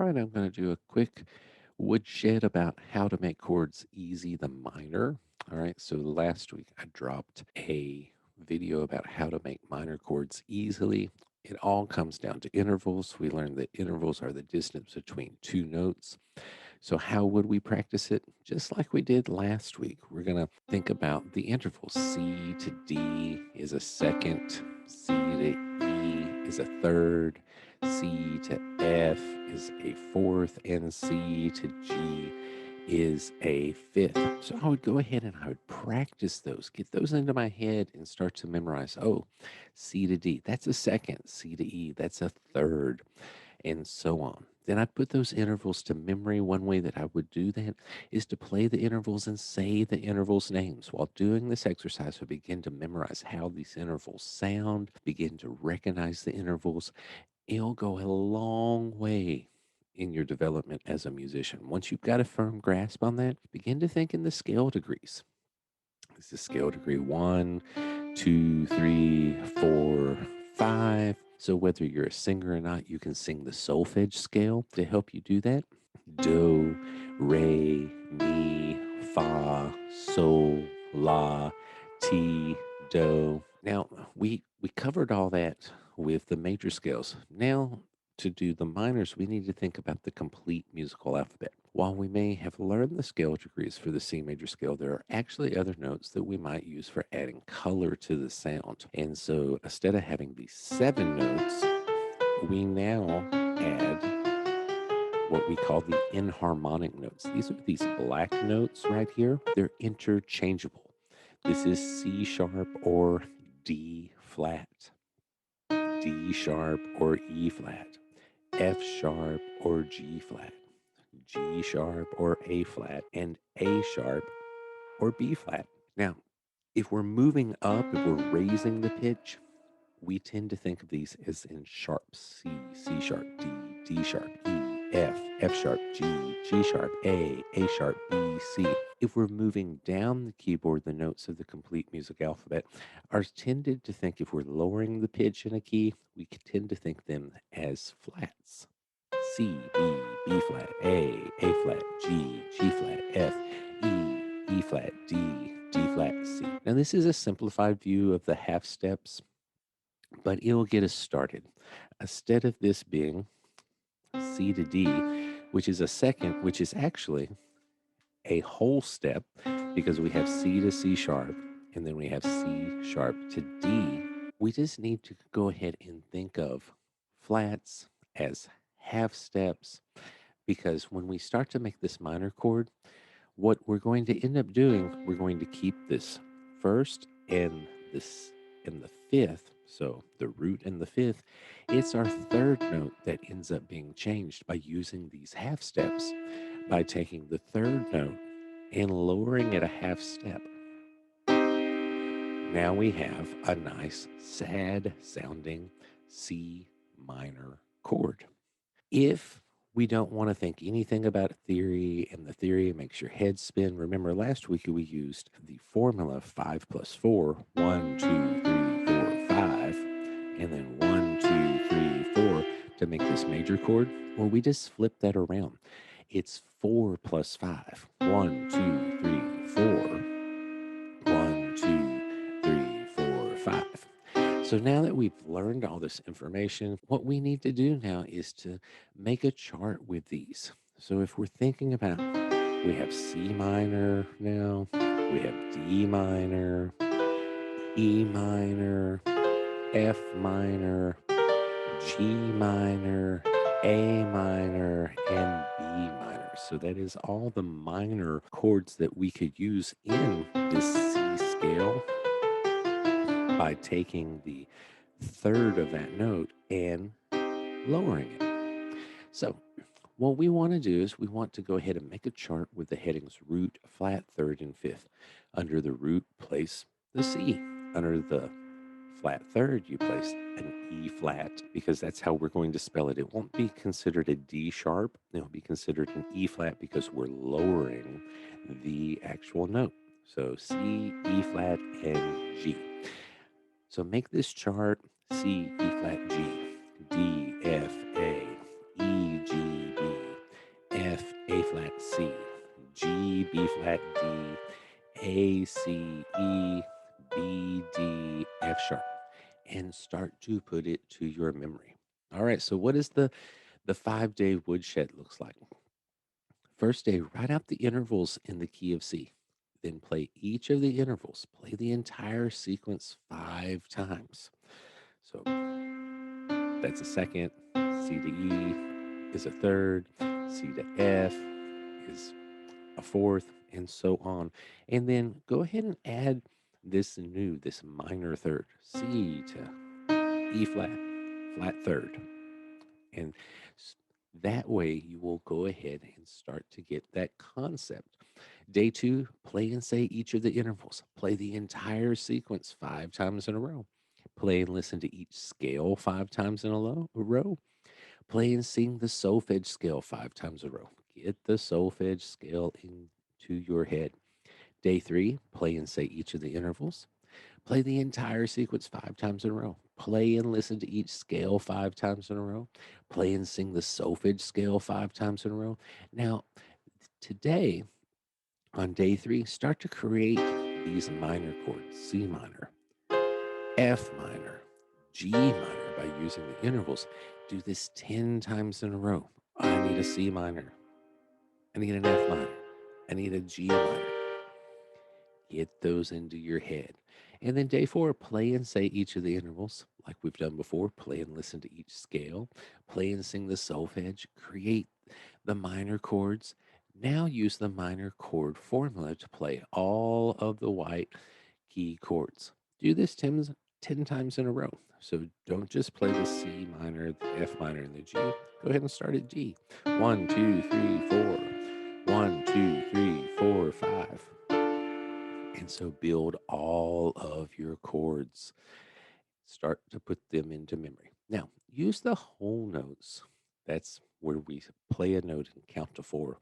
right, I'm going to do a quick woodshed about how to make chords easy the minor. All right, so last week I dropped a video about how to make minor chords easily. It all comes down to intervals. We learned that intervals are the distance between two notes. So, how would we practice it? Just like we did last week, we're going to think about the intervals. C to D is a second, C to E is a third, C to F is a fourth, and C to G is a fifth. So I would go ahead and I would practice those, get those into my head and start to memorize. Oh, C to D, that's a second. C to E, that's a third, and so on. Then I put those intervals to memory. One way that I would do that is to play the intervals and say the intervals' names. While doing this exercise, I begin to memorize how these intervals sound, begin to recognize the intervals. It'll go a long way in your development as a musician. Once you've got a firm grasp on that, begin to think in the scale degrees. This is scale degree 1, 2, 3, 4, 5. So whether you're a singer or not, you can sing the solfege scale to help you do that. Do, re, mi, fa, sol, la, ti, do. Now we covered all that with the major scales. Now to do the minors, we need to think about the complete musical alphabet. While we may have learned the scale degrees for the C major scale, there are actually other notes that we might use for adding color to the sound. And so instead of having these 7 notes, we now add what we call the enharmonic notes. These are these black notes right here. They're interchangeable. This is C sharp or D flat, D sharp or E flat, F sharp or G flat, G sharp or A flat, and A sharp or B flat. Now, if we're moving up, if we're raising the pitch, we tend to think of these as in sharps: C, C sharp, D, D sharp, E, F sharp, G, G sharp, A sharp, B, C. If we're moving down the keyboard, the notes of the complete music alphabet are tended to think, if we're lowering the pitch in a key, we tend to think them as flats. C, B flat, A flat, G flat, F, E flat, D flat, C. Now this is a simplified view of the half steps, but it'll get us started. Instead of this being C to D, which is a second, which is actually a whole step because we have C to C sharp and then we have C sharp to D. We just need to go ahead and think of flats as half steps, because when we start to make this minor chord, what we're going to end up doing, we're going to keep this first and this and the fifth. So the root and the fifth, it's our third note that ends up being changed by using these half steps, by taking the third note and lowering it a half step. Now we have a nice, sad sounding C minor chord. If we don't want to think anything about theory and the theory makes your head spin, remember last week we used the formula 5 plus 4, 1, 2, 3, 4, 5, and then 1, 2, 3, 4 to make this major chord. Well, we just flip that around. It's 4 plus 5, 1, 2, 3, 4. 1, 2, 3, 4, 5. So now that we've learned all this information, what we need to do now is to make a chart with these. So if we're thinking about, we have C minor now, we have D minor, E minor, F minor, G minor, A minor, and B minor. So that is all the minor chords that we could use in this C scale by taking the third of that note and lowering it. So what we want to do is we want to go ahead and make a chart with the headings root, flat, third, and fifth. Under the root, place the C. Under the flat third, you place an E flat, because that's how we're going to spell it. It won't be considered a D sharp. It'll be considered an E flat because we're lowering the actual note. So C, E flat, and G. So make this chart: C, E flat, G, D, F, A, E, G, B, A flat, C, G, B flat, D, A, C, E, B, D, F sharp, and start to put it to your memory. All right, so what is the 5-day woodshed looks like? First day, write out the intervals in the key of C. Then play each of the intervals. Play the entire sequence 5 times. So that's a second. C to E is a third. C to F is a fourth, and so on. And then go ahead and add this minor third. C to E flat, flat third. And that way you will go ahead and start to get that concept. Day 2, play and say each of the intervals. Play the entire sequence 5 times in a row. Play and listen to each scale 5 times in a row. Play and sing the solfege scale 5 times in a row. Get the solfege scale into your head. Day 3, play and say each of the intervals. Play the entire sequence 5 times in a row. Play and listen to each scale 5 times in a row. Play and sing the solfege scale 5 times in a row. Now, today, on day 3, start to create these minor chords: C minor, F minor, G minor by using the intervals. Do this 10 times in a row. I need a C minor. I need an F minor. I need a G minor. Get those into your head. And then day 4, play and say each of the intervals like we've done before. Play and listen to each scale. Play and sing the solfege. Create the minor chords. Now use the minor chord formula to play all of the white key chords. Do this 10 times in a row. So don't just play the C minor, the F minor, and the G. Go ahead and start at G. 1, 2, 3, 4. 1, 2, 3, 4, 5. And so build all of your chords. Start to put them into memory. Now, use the whole notes. That's where we play a note and count to 4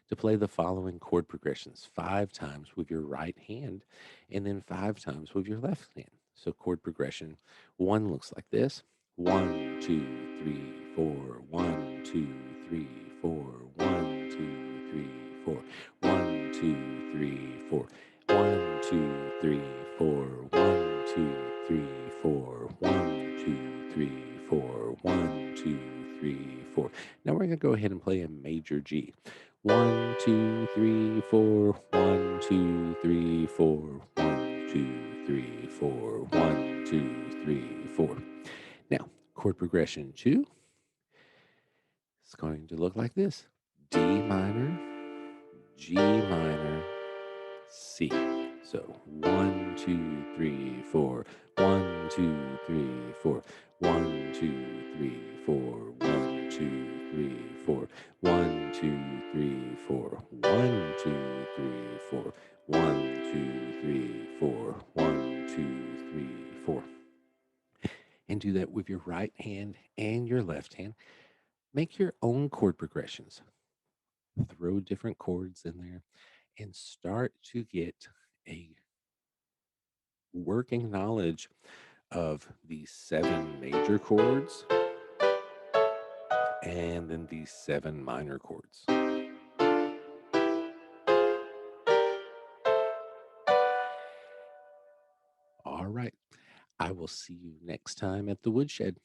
to play the following chord progressions 5 times with your right hand and then 5 times with your left hand. So chord progression 1 looks like this: 1, 2, 3, 4, 1, 2, 3, 4, 1, 2, 3, 4, 1, 2, 3, 4. 1, 2, 3, 4, 1, 2, 3, 4, 1, 2, 3, 4, 1, 2, 3, 4. Now we're going to go ahead and play a major G. 1, 2, 3, 4, 1, 2, 3, 4, 1, 2, 3, 4, 1, 2, 3, 4. Now, chord progression 2 is going to look like this: D minor, G minor, C. So 1, 2, 3, 4. 1, 2, 3, 4. 1, 2, 3, 4. 1, 2, 3, 4. 1, 2, 3, 4. 1, 2, 3, 4. 1, 2, 3, 4. 1, 2, 3, 4. And do that with your right hand and your left hand. Make your own chord progressions. Throw different chords in there and start to get a working knowledge of these 7 major chords and then these 7 minor chords. All right. I will see you next time at the Woodshed.